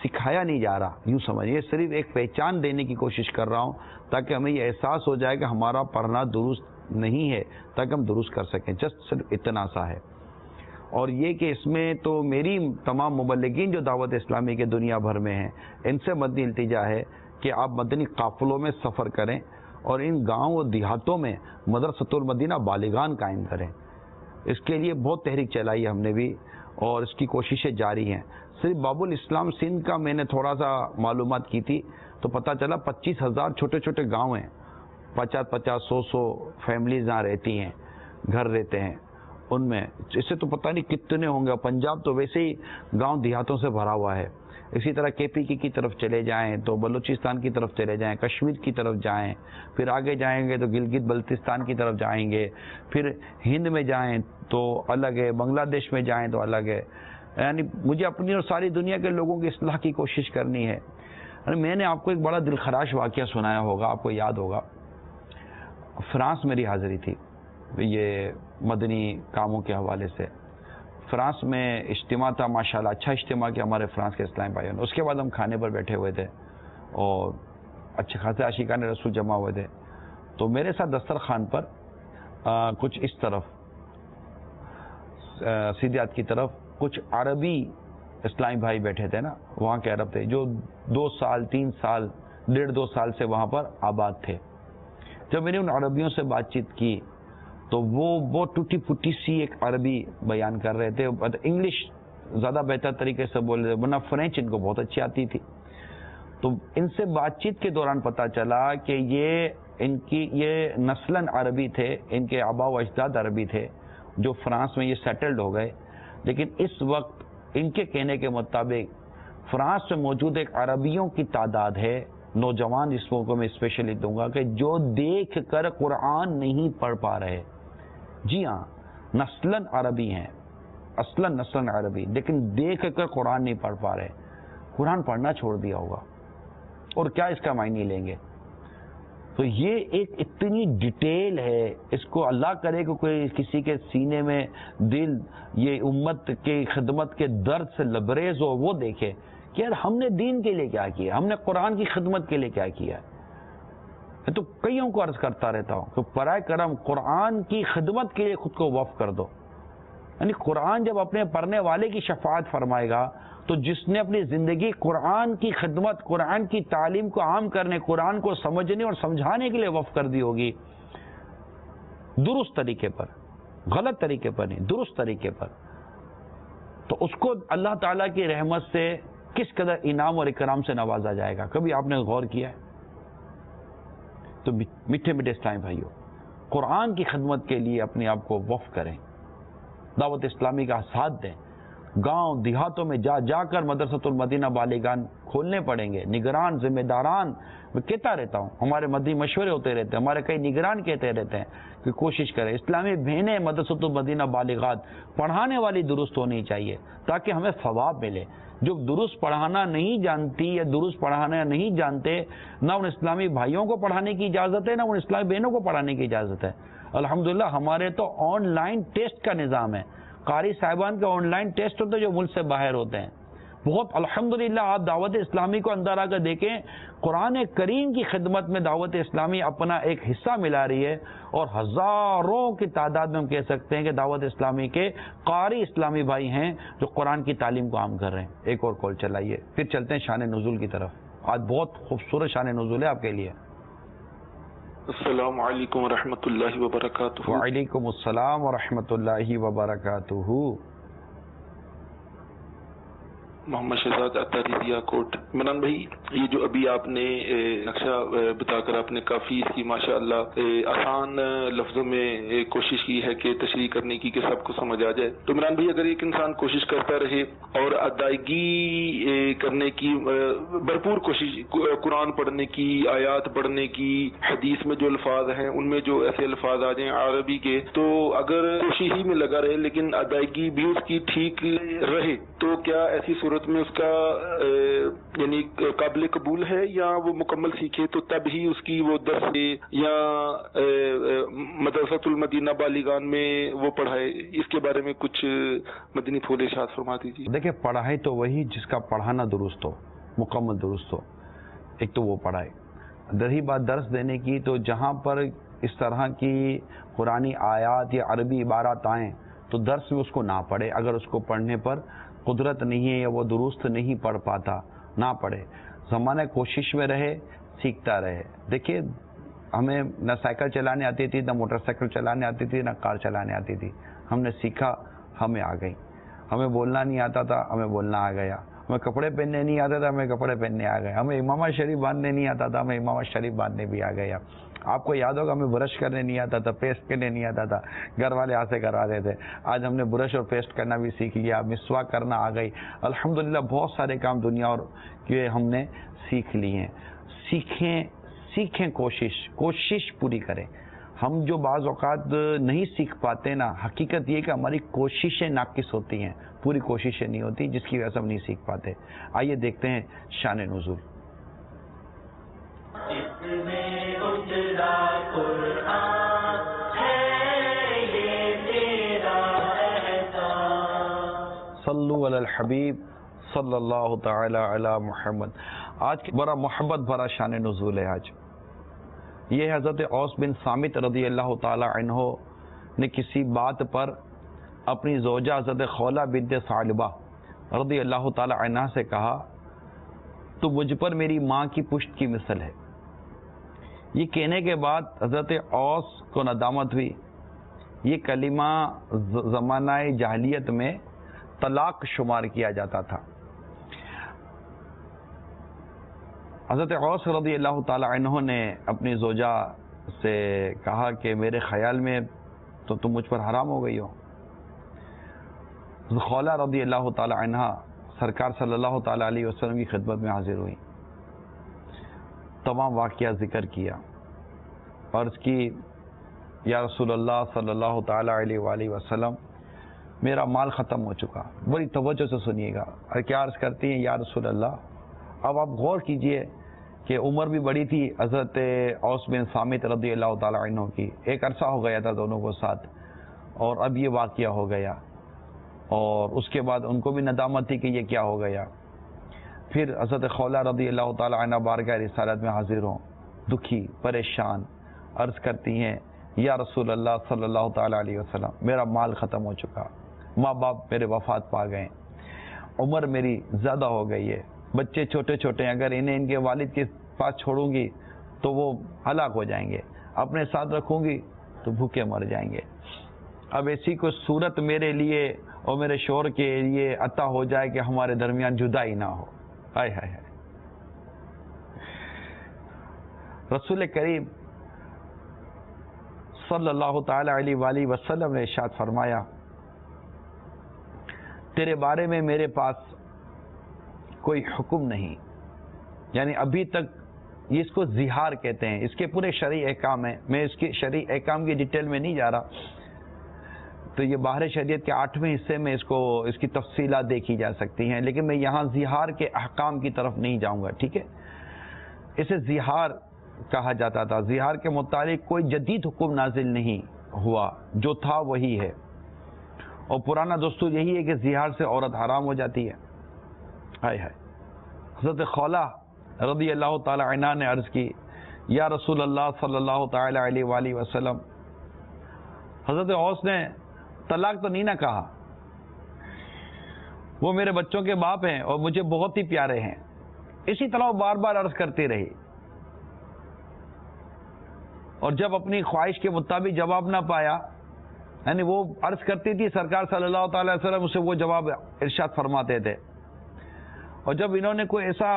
سکھایا نہیں جا رہا، یوں سمجھیے صرف ایک پہچان دینے کی کوشش کر رہا ہوں تاکہ ہمیں یہ احساس ہو جائے کہ ہمارا پڑھنا درست نہیں ہے، تاکہ ہم درست کر سکیں، جسٹ صرف اتنا سا ہے۔ اور یہ کہ اس میں تو میری تمام مبلغین جو دعوت اسلامی کے دنیا بھر میں ہیں ان سے مدنی التجا ہے کہ آپ مدنی قافلوں میں سفر کریں اور ان گاؤں و دیہاتوں میں مدرسۃ المدینہ بالغان قائم کریں. اس کے لیے بہت تحریک چلائی ہے ہم نے بھی اور اس کی کوششیں جاری ہیں. صرف باب الاسلام سندھ کا میں نے تھوڑا سا معلومات کی تھی تو پتہ چلا 25,000 چھوٹے چھوٹے گاؤں ہیں, 50-50 100 فیملیز یہاں رہتی ہیں, گھر رہتے ہیں ان میں. اس سے تو پتہ نہیں کتنے ہوں گے. پنجاب تو ویسے ہی گاؤں دیہاتوں سے بھرا ہوا ہے. اسی طرح کے پی کی طرف چلے جائیں تو بلوچستان کی طرف چلے جائیں, کشمیر کی طرف جائیں, پھر آگے جائیں گے تو گلگت بلتستان کی طرف جائیں گے, پھر ہند میں جائیں تو الگ ہے, بنگلہ دیش میں جائیں تو الگ ہے. یعنی مجھے اپنی اور ساری دنیا کے لوگوں کی اصلاح کی کوشش کرنی ہے. میں نے آپ کو ایک بڑا دلخراش واقعہ سنایا ہوگا, آپ کو یاد ہوگا. فرانس میری حاضری تھی یہ مدنی کاموں کے حوالے سے. فرانس میں اجتماع تھا, ماشاءاللہ اچھا اجتماع کیا ہمارے فرانس کے اسلامی بھائیوں نے. اس کے بعد ہم کھانے پر بیٹھے ہوئے تھے اور اچھے خاصے عاشقان رسول جمع ہوئے تھے. تو میرے ساتھ دسترخوان پر کچھ اس طرف سیدیات کی طرف کچھ عربی اسلامی بھائی بیٹھے تھے نا, وہاں کے عرب تھے جو 2 سال 3 سال 1.5-2 سال سے وہاں پر آباد تھے. جب میں نے ان عربیوں سے بات چیت کی تو وہ بہت ٹوٹی پھوٹی سی ایک عربی بیان کر رہے تھے. انگلش زیادہ بہتر طریقے سے بول رہے تھے, ورنہ فرینچ ان کو بہت اچھی آتی تھی. تو ان سے بات چیت کے دوران پتہ چلا کہ یہ نسلاً عربی تھے, ان کے آبا و اجداد عربی تھے جو فرانس میں یہ سیٹلڈ ہو گئے. لیکن اس وقت ان کے کہنے کے مطابق فرانس میں موجود ایک عربیوں کی تعداد ہے, نوجوان جسموں کو میں اسپیشلی دوں گا, کہ جو دیکھ کر قرآن نہیں پڑھ پا رہے. جی ہاں, نسلاً عربی ہیں, اصلاً نسلاً عربی, لیکن دیکھ کر قرآن نہیں پڑھ پا رہے. قرآن پڑھنا چھوڑ دیا ہوگا اور کیا اس کا معنی لیں گے. تو یہ ایک اتنی ڈیٹیل ہے, اس کو اللہ کرے کہ کوئی کسی کے سینے میں دل یہ امت کی خدمت کے درد سے لبریز ہو, وہ دیکھے کہ یار ہم نے دین کے لیے کیا کیا, ہم نے قرآن کی خدمت کے لیے کیا کیا. میں تو کئیوں کو عرض کرتا رہتا ہوں کہ برائے کرم قرآن کی خدمت کے لیے خود کو وقف کر دو. یعنی قرآن جب اپنے پڑھنے والے کی شفاعت فرمائے گا تو جس نے اپنی زندگی قرآن کی خدمت, قرآن کی تعلیم کو عام کرنے, قرآن کو سمجھنے اور سمجھانے کے لیے وقف کر دی ہوگی, درست طریقے پر, غلط طریقے پر نہیں, درست طریقے پر, تو اس کو اللہ تعالیٰ کی رحمت سے کس قدر انعام اور اکرام سے نوازا جائے گا. کبھی آپ نے غور کیا ہے؟ تو میٹھے میٹھے اسلامی بھائیوں, قرآن کی خدمت کے لیے اپنے آپ کو وقف کریں, دعوت اسلامی کا ساتھ دیں. گاؤں دیہاتوں میں جا جا کر مدرسۃ المدینہ بالغان کھولنے پڑیں گے. نگران, ذمہ داران, میں کہتا رہتا ہوں, ہمارے مدنی مشورے ہوتے رہتے ہیں, ہمارے کئی نگران کہتے رہتے ہیں کہ کوشش کریں اسلامی بہنیں مدرسۃ المدینہ بالغات پڑھانے والی درست ہونی چاہیے تاکہ ہمیں ثواب ملے. جو درست پڑھانا نہیں جانتی یا درست پڑھانا نہیں جانتے, نہ ان اسلامی بھائیوں کو پڑھانے کی اجازت ہے, نہ ان اسلامی بہنوں کو پڑھانے کی اجازت ہے. الحمدللہ ہمارے تو آن لائن ٹیسٹ کا نظام ہے. قاری صاحبان کے آن لائن ٹیسٹ ہوتے ہیں جو ملک سے باہر ہوتے ہیں. بہت الحمدللہ آپ دعوت اسلامی کو اندر آ کر دیکھیں, قرآن کریم کی خدمت میں دعوت اسلامی اپنا ایک حصہ ملا رہی ہے, اور ہزاروں کی تعداد میں ہم کہہ سکتے ہیں کہ دعوت اسلامی کے قاری اسلامی بھائی ہیں جو قرآن کی تعلیم کو عام کر رہے ہیں. ایک اور کال چلائیے, پھر چلتے ہیں شان نزول کی طرف. آج بہت خوبصورت شان نزول ہے آپ کے لیے. السلام علیکم ورحمۃ اللہ وبرکاتہ. وعلیکم السلام ورحمۃ اللہ وبرکاتہ. محمد شہزاد اطاری ضیا کوٹ. عمران بھائی, یہ جو ابھی آپ نے نقشہ بتا کر آپ نے کافی اس کی ماشاء اللہ آسان لفظوں میں کوشش کی ہے کہ تشریح کرنے کی کہ سب کو سمجھ آ جائے. تو عمران بھائی, اگر ایک انسان کوشش کرتا رہے اور ادائیگی کرنے کی بھرپور کوشش, قرآن پڑھنے کی, آیات پڑھنے کی, حدیث میں جو الفاظ ہیں ان میں جو ایسے الفاظ آ جائیں عربی کے, تو اگر کوشش ہی میں لگا رہے لیکن ادائیگی بھی اس کی ٹھیک رہے, تو کیا ایسی صورت میں اس کا یعنی قابل قبول ہے, یا وہ مکمل سیکھے تو تب ہی اس کی وہ درس یا مدرسۃ المدینہ بالغان میں وہ پڑھائے؟ اس کے بارے میں کچھ مدنی پھول ارشاد فرما دیجیے. دیکھیں, پڑھائے تو وہی جس کا پڑھانا درست ہو, مکمل درست ہو. ایک تو وہ پڑھائے. رہی بات درس دینے کی, تو جہاں پر اس طرح کی قرآنی آیات یا عربی عبارات آئیں تو درس میں اس کو نہ پڑھے، اگر اس کو پڑھنے پر قدرت نہیں ہے یا وہ درست نہیں پڑھ پاتا نہ پڑھے، زمانہ کوشش میں رہے، سیکھتا رہے۔ دیکھیے ہمیں نہ سائیکل چلانے آتی تھی، نہ موٹر سائیکل چلانے آتی تھی، نہ کار چلانے آتی تھی، ہم نے سیکھا، ہمیں آ گئی۔ ہمیں بولنا نہیں آتا تھا، ہمیں بولنا آ گیا۔ ہمیں کپڑے پہننے نہیں آتا تھا، ہمیں کپڑے پہننے آ گئے۔ ہمیں امامہ شریف باندھنے نہیں آتا تھا، ہمیں امامہ شریف باندھنے بھی آ گیا۔ آپ کو یاد ہوگا ہمیں برش کرنے نہیں آتا تھا، پیسٹ کرنے نہیں آتا تھا، گھر والے ہاتھ سے کرواتے تھے۔ آج ہم نے برش اور پیسٹ کرنا بھی سیکھ لیا، مسواک کرنا آ گئی۔ الحمدللہ بہت سارے کام دنیا اور کے ہم نے سیکھ لی ہیں۔ سیکھیں، کوشش پوری کریں۔ ہم جو بعض اوقات نہیں سیکھ پاتے نا، حقیقت یہ کہ ہماری کوششیں ناقص ہوتی ہیں، پوری کوششیں نہیں ہوتی، جس کی وجہ سے ہم نہیں سیکھ پاتے۔ آئیے دیکھتے ہیں شان نزول۔ اس میں اترا قرآن ہے یہ تیرا احسان۔ صلو علی الحبیب صلی اللہ تعالی علی محمد۔ آج بڑا محبت بھرا شان نزول ہے۔ آج یہ حضرت اوس بن صامت رضی اللہ تعالی عنہ نے کسی بات پر اپنی زوجہ حضرت خولہ بنت ثعلبہ رضی اللہ تعالی عنہ سے کہا، تو مجھ پر میری ماں کی پشت کی مثل ہے۔ یہ کہنے کے بعد حضرت اوس کو ندامت ہوئی۔ یہ کلمہ زمانہ جاہلیت میں طلاق شمار کیا جاتا تھا۔ حضرت اوس رضی اللہ تعالی عنہ نے اپنی زوجہ سے کہا کہ میرے خیال میں تو تم مجھ پر حرام ہو گئی ہو۔ خولہ رضی اللہ تعالی عنہ سرکار صلی اللہ تعالی علیہ وسلم کی خدمت میں حاضر ہوئی، تمام واقعہ ذکر کیا، عرض کی یا رسول اللہ صلی اللہ تعالی علیہ وآلہ وسلم میرا مال ختم ہو چکا۔ بڑی توجہ سے سنیے گا۔ اور کیا عرض کرتی ہیں یا رسول اللہ؟ اب آپ غور کیجئے کہ عمر بھی بڑی تھی حضرت اوس بن صامت رضی اللہ تعالی عنہ کی، ایک عرصہ ہو گیا تھا دونوں کو ساتھ، اور اب یہ واقعہ ہو گیا، اور اس کے بعد ان کو بھی ندامت تھی کہ یہ کیا ہو گیا۔ پھر حضرت خولہ رضی اللہ تعالی عنہ بارگاہ رسالت میں حاضر ہوں، دکھی پریشان، عرض کرتی ہیں یا رسول اللہ صلی اللہ تعالی علیہ وسلم میرا مال ختم ہو چکا، ماں باپ میرے وفات پا گئے، عمر میری زیادہ ہو گئی ہے، بچے چھوٹے چھوٹے ہیں، اگر انہیں ان کے والد کے پاس چھوڑوں گی تو وہ ہلاک ہو جائیں گے، اپنے ساتھ رکھوں گی تو بھوکے مر جائیں گے۔ اب ایسی کوئی صورت میرے لیے اور میرے شوہر کے لیے عطا ہو جائے کہ ہمارے درمیان جدائی نہ ہو۔ ہائے ہائے ہائے۔ رسول کریم صلی اللہ تعالی علیہ وآلہ وسلم نے ارشاد فرمایا، تیرے بارے میں میرے پاس کوئی حکم نہیں، یعنی ابھی تک یہ اس کو زہار کہتے ہیں، اس کے پورے شرعی احکام ہیں، میں اس کے شرعی احکام کی ڈیٹیل میں نہیں جا رہا، تو یہ باہر شریعت کے 8ویں حصے میں اس کی تفصیلات دیکھی جا سکتی ہیں، لیکن میں یہاں زہار کے احکام کی طرف نہیں جاؤں گا، ٹھیک ہے۔ اسے زہار کہا جاتا تھا، زہار کے متعلق کوئی جدید حکم نازل نہیں ہوا، جو تھا وہی ہے، اور پرانا دستور یہی ہے کہ زہار سے عورت حرام ہو جاتی ہے۔ ہائے ہائے۔ حضرت خولہ رضی اللہ تعالی عنہ نے عرض کی یا رسول اللہ صلی اللہ تعالی علیہ وآلہ وسلم، حضرت اوس نے طلاق تو نہیں نہ کہا، وہ میرے بچوں کے باپ ہیں اور مجھے بہت ہی پیارے ہیں۔ اسی طرح وہ بار بار عرض کرتی رہی، اور جب اپنی خواہش کے مطابق جواب نہ پایا، یعنی وہ عرض کرتی تھی، سرکار صلی اللہ تعالی علیہ وسلم اسے وہ جواب ارشاد فرماتے تھے، اور جب انہوں نے کوئی ایسا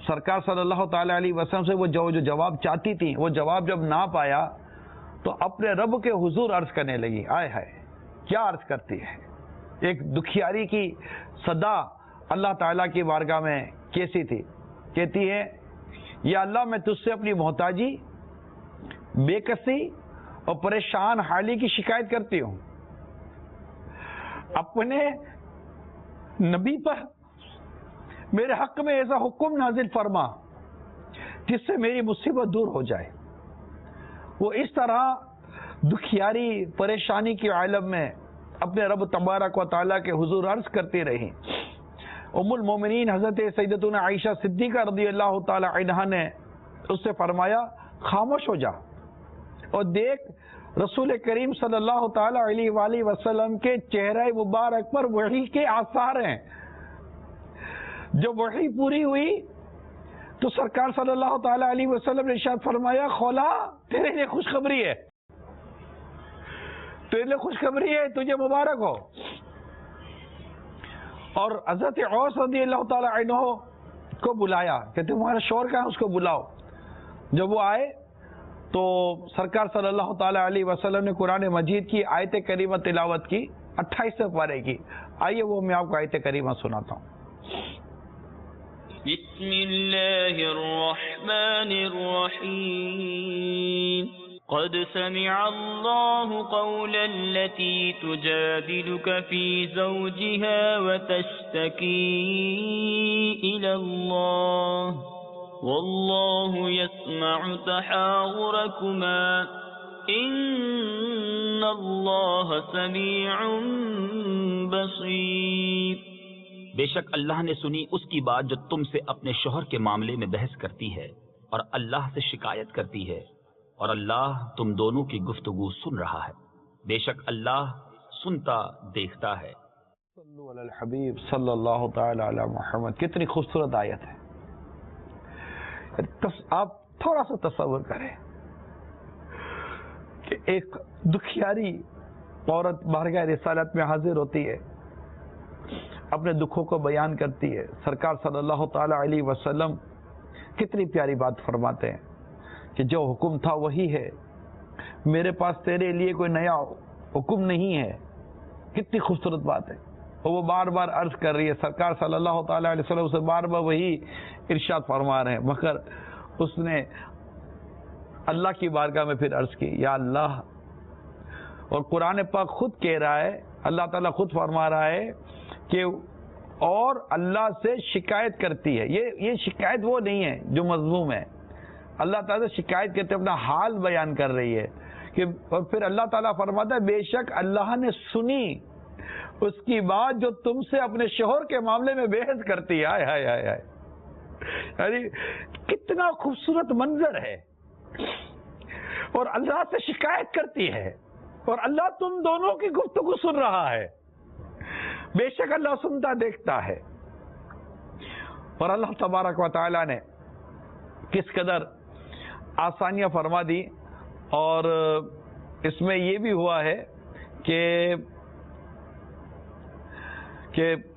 سرکار صلی اللہ تعالی علیہ وسلم سے وہ جو جواب چاہتی تھی، وہ جواب جب نہ پایا تو اپنے رب کے حضور عرض کرنے لگی۔ آئے ہائے، کیا عرض کرتی ہے، ایک دکھیاری کی صدا اللہ تعالیٰ کی بارگاہ میں کیسی تھی، کہتی ہے یا اللہ میں تجھ سے اپنی محتاجی، بے کسی اور پریشان حالی کی شکایت کرتی ہوں، اپنے نبی پر میرے حق میں ایسا حکم نازل فرما جس سے میری مصیبت دور ہو جائے۔ وہ اس طرح دکھیاری پریشانی کے عالم میں اپنے رب تبارک و تعالیٰ کے حضور عرض کرتی رہی۔ ام المومنین حضرت سیدتنا عائشہ صدیقہ رضی اللہ تعالی عنہا نے اس سے فرمایا خاموش ہو جا اور دیکھ رسول کریم صلی اللہ تعالی علیہ وآلہ وسلم کے چہرہ مبارک پر وحی کے آثار ہیں. جب وحی پوری ہوئی تو سرکار صلی اللہ تعالی علیہ وسلم نے ارشاد فرمایا خولا تیرے لیے خوشخبری ہے، تیرے لیے خوشخبری ہے، تجھے مبارک ہو. اور حضرت اوس رضی اللہ تعالی عنہ کو بلایا کہ تمہارا شوہر کہاں ہے، اس کو بلاؤ. جب وہ آئے تو سرکار صلی اللہ تعالی علیہ وسلم نے قرآن مجید کی آیت کریمہ تلاوت کی، 28 پارے کی. آئیے وہ میں آپ کو آیت کریمہ سناتا ہوں. بسم اللہ الرحمن الرحیم قد سمع اللہ قول التي تجادلك في زوجها وتشتكي إلى الله والله يسمع تحاوركما إن الله سميع بصير. بے شک اللہ نے سنی اس کی بات جو تم سے اپنے شوہر کے معاملے میں بحث کرتی ہے اور اللہ سے شکایت کرتی ہے، اور اللہ تم دونوں کی گفتگو سن رہا ہے. بے شک اللہ سنتا دیکھتا ہے. صلو علی الحبیب صلی اللہ تعالی علی محمد. کتنی خوبصورت آیت ہے. آپ تھوڑا سا تصور کریں کہ ایک دکھیاری عورت بارگاہ رسالت میں حاضر ہوتی ہے، اپنے دکھوں کو بیان کرتی ہے. سرکار صلی اللہ تعالی علیہ وسلم کتنی پیاری بات فرماتے ہیں کہ جو حکم تھا وہی ہے، میرے پاس تیرے لیے کوئی نیا حکم نہیں ہے. کتنی خوبصورت بات ہے. اور وہ بار بار عرض کر رہی ہے، سرکار صلی اللہ تعالی علیہ وسلم سے بار بار وہی ارشاد فرما رہے ہیں، مگر اس نے اللہ کی بارگاہ میں پھر عرض کی یا اللہ. اور قرآن پاک خود کہہ رہا ہے، اللہ تعالیٰ خود فرما رہا ہے کہ اور اللہ سے شکایت کرتی ہے. یہ شکایت وہ نہیں ہے جو مذموم ہے. اللہ تعالیٰ سے شکایت کرتے اپنا حال بیان کر رہی ہے کہ اور پھر اللہ تعالیٰ فرماتا ہے بے شک اللہ نے سنی اس کی بات جو تم سے اپنے شوہر کے معاملے میں بحث کرتی ہے. ہائے ہائے ہائے ہائے. یعنی کتنا خوبصورت منظر ہے. اور اللہ سے شکایت کرتی ہے اور اللہ تم دونوں کی گفتگو سن رہا ہے. بے شک اللہ سنتا دیکھتا ہے. اور اللہ تبارک و تعالی نے کس قدر آسانیاں فرما دی. اور اس میں یہ بھی ہوا ہے کہ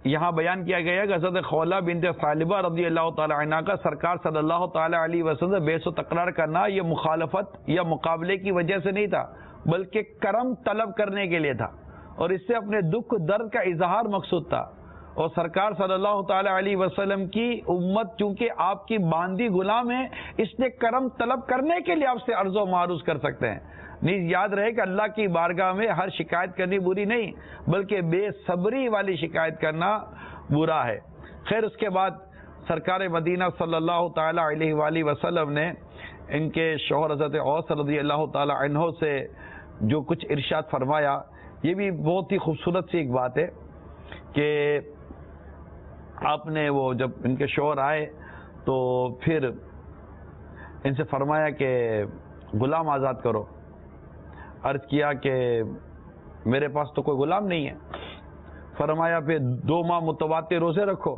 یہاں بیان کیا گیا کہ حضرت خولہ بنت ثعلبہ رضی اللہ تعالی عنہ کا سرکار صلی اللہ تعالی علیہ وسلم بحث و تقرار کرنا یہ مخالفت یا مقابلے کی وجہ سے نہیں تھا، بلکہ کرم طلب کرنے کے لیے تھا، اور اس سے اپنے دکھ درد کا اظہار مقصود تھا. اور سرکار صلی اللہ تعالی علیہ وسلم کی امت چونکہ آپ کی باندھی غلام ہے، اس لیے کرم طلب کرنے کے لیے آپ سے عرض و معروض کر سکتے ہیں. نیز یاد رہے کہ اللہ کی بارگاہ میں ہر شکایت کرنی بری نہیں، بلکہ بے صبری والی شکایت کرنا برا ہے. خیر اس کے بعد سرکار مدینہ صلی اللہ تعالی علیہ وآلہ وسلم نے ان کے شوہر حضرت اوس رضی اللہ تعالی عنہ سے جو کچھ ارشاد فرمایا، یہ بھی بہت ہی خوبصورت سی ایک بات ہے کہ آپ نے وہ جب ان کے شوہر آئے تو پھر ان سے فرمایا کہ غلام آزاد کرو. عرض کیا کہ میرے پاس تو کوئی غلام نہیں ہے. فرمایا پھر 2 ماہ متواتر روزے رکھو.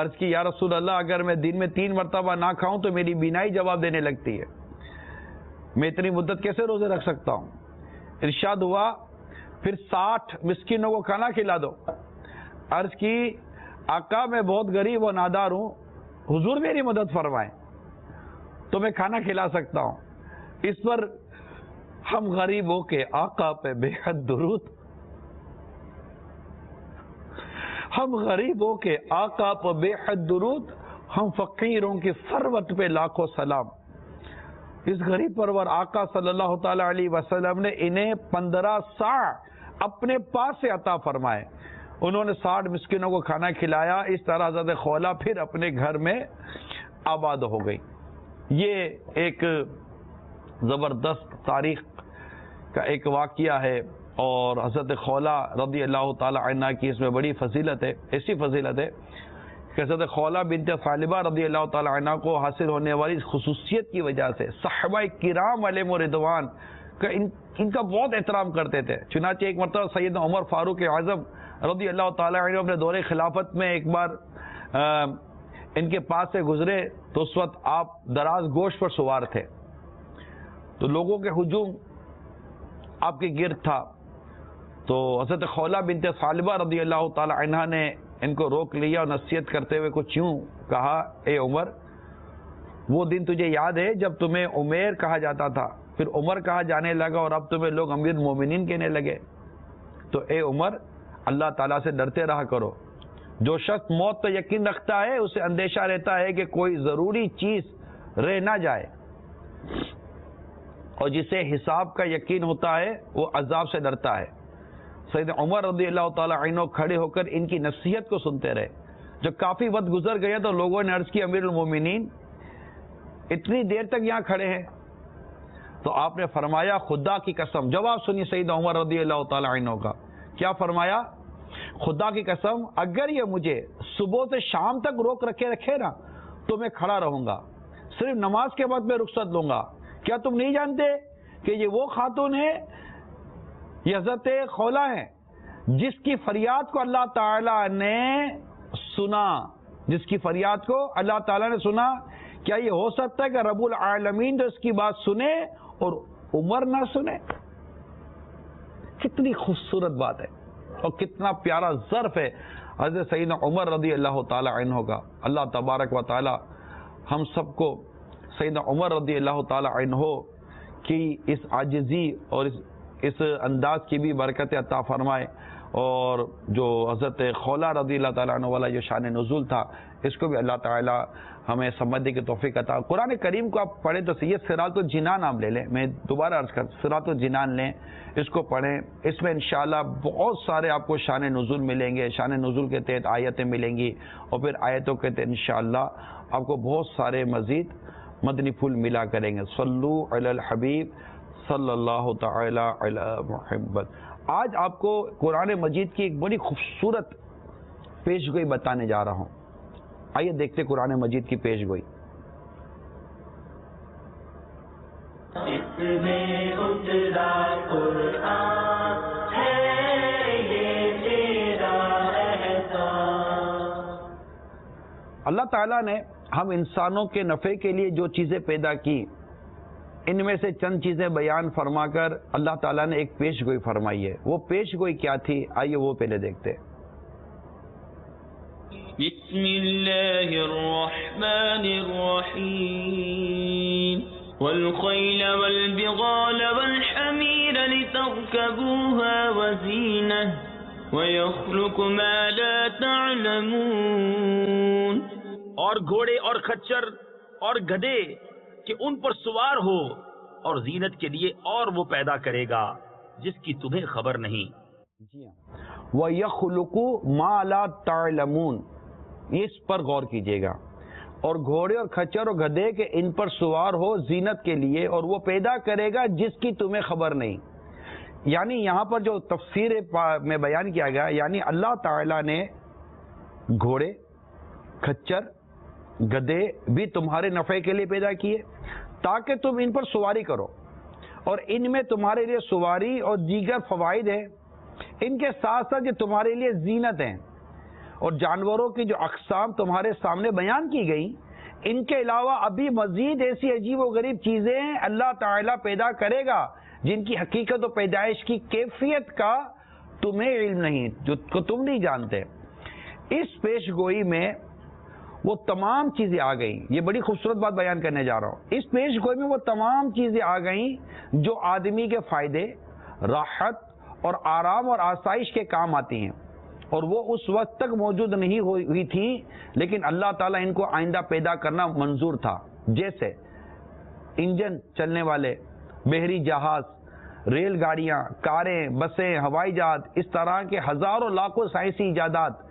عرض کی یا رسول اللہ اگر میں دن میں 3 مرتبہ نہ کھاؤں تو میری بینائی جواب دینے لگتی ہے، میں اتنی مدت کیسے روزے رکھ سکتا ہوں. ارشاد ہوا پھر 60 مسکینوں کو کھانا کھلا دو. عرض کی آقا میں بہت غریب و نادار ہوں، حضور میری مدد فرمائیں تو میں کھانا کھلا سکتا ہوں. اس پر ہم غریبوں کے آقا پہ بے حد درود، ہم غریبوں کے آقا پہ بے حد درود، ہم فقیروں کی ثروت پہ لاکھوں سلام. اس غریب پرور آقا صلی اللہ تعالی علیہ وسلم نے انہیں 15 صاع اپنے پاس سے عطا فرمائے. انہوں نے 60 مسکینوں کو کھانا کھلایا. اس طرح حضرت خولہ پھر اپنے گھر میں آباد ہو گئی. یہ ایک زبردست تاریخ کا ایک واقعہ ہے اور حضرت خولہ رضی اللہ تعالی عنہ کی اس میں بڑی فضیلت ہے. ایسی فضیلت ہے کہ حضرت خولہ بنت ثعلبہ رضی اللہ تعالی عنہ کو حاصل ہونے والی خصوصیت کی وجہ سے صحابہ کرام علیہم رضوان ان کا بہت احترام کرتے تھے. چنانچہ ایک مرتبہ سیدنا عمر فاروق اعظم رضی اللہ تعالیٰ عنہ اپنے دور خلافت میں ایک بار ان کے پاس سے گزرے تو اس وقت آپ دراز گوشت پر سوار تھے، تو لوگوں کے ہجوم آپ کے گرد تھا. تو حضرت خولہ بنت ثعلبہ رضی اللہ تعالی عنہ نے ان کو روک لیا اور نصیحت کرتے ہوئے کچھ یوں کہا، اے عمر، وہ دن تجھے یاد ہے جب تمہیں عمیر کہا جاتا تھا، پھر عمر کہا جانے لگا اور اب تمہیں لوگ امیر المومنین کہنے لگے؟ تو اے عمر، اللہ تعالیٰ سے ڈرتے رہا کرو. جو شخص موت پر یقین رکھتا ہے اسے اندیشہ رہتا ہے کہ کوئی ضروری چیز رہ نہ جائے، اور جسے حساب کا یقین ہوتا ہے وہ عذاب سے ڈرتا ہے. سیدنا عمر رضی اللہ تعالی عنہ کھڑے ہو کر ان کی نصیحت کو سنتے رہے. جب کافی وقت گزر گیا تو لوگوں نے عرض کی، امیر المومنین اتنی دیر تک یہاں کھڑے ہیں؟ تو آپ نے فرمایا، خدا کی قسم. جواب سنیے سیدنا عمر رضی اللہ تعالی عنہ کا. کیا فرمایا؟ خدا کی قسم اگر یہ مجھے صبح سے شام تک روک رکھے نا تو میں کھڑا رہوں گا، صرف نماز کے بعد میں رخصت لوں گا. کیا تم نہیں جانتے کہ یہ وہ خاتون ہے، یہ حضرت خولہ ہیں جس کی فریاد کو اللہ تعالیٰ نے سنا، جس کی فریاد کو اللہ تعالیٰ نے سنا. کیا یہ ہو سکتا ہے کہ رب العالمین تو اس کی بات سنے اور عمر نہ سنے؟ کتنی خوبصورت بات ہے اور کتنا پیارا ظرف ہے حضرت سیدنا عمر رضی اللہ تعالی عنہ کا. اللہ تبارک و تعالی ہم سب کو سیدنا عمر رضی اللہ تعالی عنہ کی اس عاجزی اور اس انداز کی بھی برکت عطا فرمائے، اور جو حضرت خولہ رضی اللہ تعالیٰ عنہ والا جو شان نزول تھا اس کو بھی اللہ تعالیٰ ہمیں سمجھنے کی توفیق عطا. قرآن کریم کو آپ پڑھیں تو یہ صراط الجنان آپ لے لیں، میں دوبارہ عرض کر صراط الجنان لیں، اس کو پڑھیں. اس میں انشاءاللہ بہت سارے آپ کو شان نزول ملیں گے. شان نزول کے تحت آیتیں ملیں گی اور پھر آیتوں کے تحت انشاءاللہ آپ کو بہت سارے مزید مدنی پھول ملا کریں گے. صلو علی الحبیب صلی اللہ تعالی علی محمد. آج آپ کو قرآن مجید کی ایک بڑی خوبصورت پیش گوئی بتانے جا رہا ہوں. آئیے دیکھتے قرآن مجید کی پیش گوئی. اس میں اترا قرآن ہے یہ تیرا احسان. اللہ تعالیٰ نے ہم انسانوں کے نفع کے لیے جو چیزیں پیدا کی، ان میں سے چند چیزیں بیان فرما کر اللہ تعالیٰ نے ایک پیش گوئی فرمائی ہے. وہ پیش گوئی کیا تھی؟ آئیے وہ پہلے دیکھتے. بسم اللہ الرحمن الرحیم والخیل والبغال والحمیر لترکبوها وزینہ ویخلق ما لا تعلمون. اور گھوڑے اور خچر اور گدھے کہ ان پر سوار ہو، اور زینت کے لیے اور وہ پیدا کرے گا جس کی تمہیں خبر نہیں. جی ہاں، وَيَخْلُقُ مَا لَا تَعْلَمُونَ، اس پر غور کیجئے گا. اور گھوڑے اور خچر اور گدھے کہ ان پر سوار ہو زینت کے لیے، اور وہ پیدا کرے گا جس کی تمہیں خبر نہیں. یعنی یہاں پر جو تفسیر میں بیان کیا گیا، یعنی اللہ تعالیٰ نے گھوڑے، خچر، گدھے بھی تمہارے نفع کے لیے پیدا کیے تاکہ تم ان پر سواری کرو، اور ان میں تمہارے لیے سواری اور دیگر فوائد ہیں. ان کے ساتھ ساتھ یہ تمہارے لیے زینت ہیں. اور جانوروں کی جو اقسام تمہارے سامنے بیان کی گئی، ان کے علاوہ ابھی مزید ایسی عجیب و غریب چیزیں اللہ تعالیٰ پیدا کرے گا جن کی حقیقت و پیدائش کی کیفیت کا تمہیں علم نہیں، جو تم نہیں جانتے. اس پیش گوئی میں وہ تمام چیزیں آ گئیں. یہ بڑی خوبصورت بات بیان کرنے جا رہا ہوں. اس پیش گوئی میں وہ تمام چیزیں آ گئیں جو آدمی کے فائدے، راحت اور آرام اور آسائش کے کام آتی ہیں، اور وہ اس وقت تک موجود نہیں ہوئی تھی، لیکن اللہ تعالیٰ ان کو آئندہ پیدا کرنا منظور تھا. جیسے انجن چلنے والے بحری جہاز، ریل گاڑیاں، کاریں، بسیں، ہوائی جہاز، اس طرح کے ہزاروں لاکھوں سائنسی ایجادات،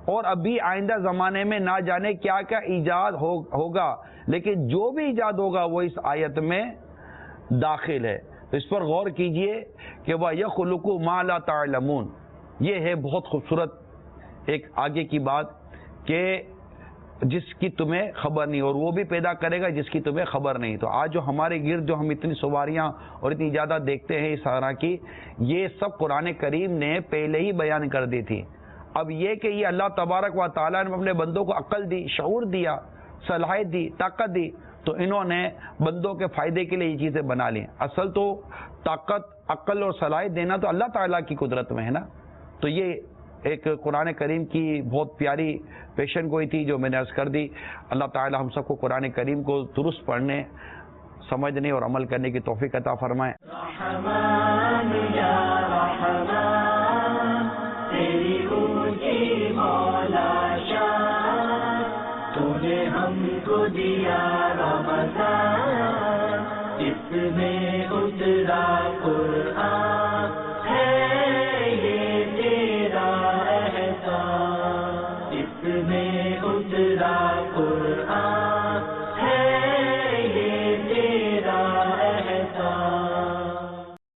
اور ابھی آئندہ زمانے میں نہ جانے کیا کیا ایجاد ہوگا، لیکن جو بھی ایجاد ہوگا وہ اس آیت میں داخل ہے. تو اس پر غور کیجئے کہ وَيَخْلُقُ مَا لَا تَعْلَمُونَ. یہ ہے بہت خوبصورت ایک آگے کی بات کہ جس کی تمہیں خبر نہیں، اور وہ بھی پیدا کرے گا جس کی تمہیں خبر نہیں. تو آج جو ہمارے گرد جو ہم اتنی سواریاں اور اتنی زیادہ دیکھتے ہیں اس طرح کی، یہ سب قرآن کریم نے پہلے ہی بیان کر دی تھی. اب یہ کہ یہ اللہ تبارک و تعالیٰ نے اپنے بندوں کو عقل دی، شعور دیا، صلاحیت دی، طاقت دی، تو انہوں نے بندوں کے فائدے کے لیے یہ چیزیں بنا لی. اصل تو طاقت، عقل اور صلاحیت دینا تو اللہ تعالیٰ کی قدرت میں ہے نا. تو یہ ایک قرآن کریم کی بہت پیاری پیشن گوئی تھی جو میں نے عرض کر دی. اللہ تعالیٰ ہم سب کو قرآن کریم کو درست پڑھنے، سمجھنے اور عمل کرنے کی توفیق عطا فرمائے. رحمان یا رحمان تیری اونچی مولا شان، تو نے ہم کو دیا رمضان، اس میں اترا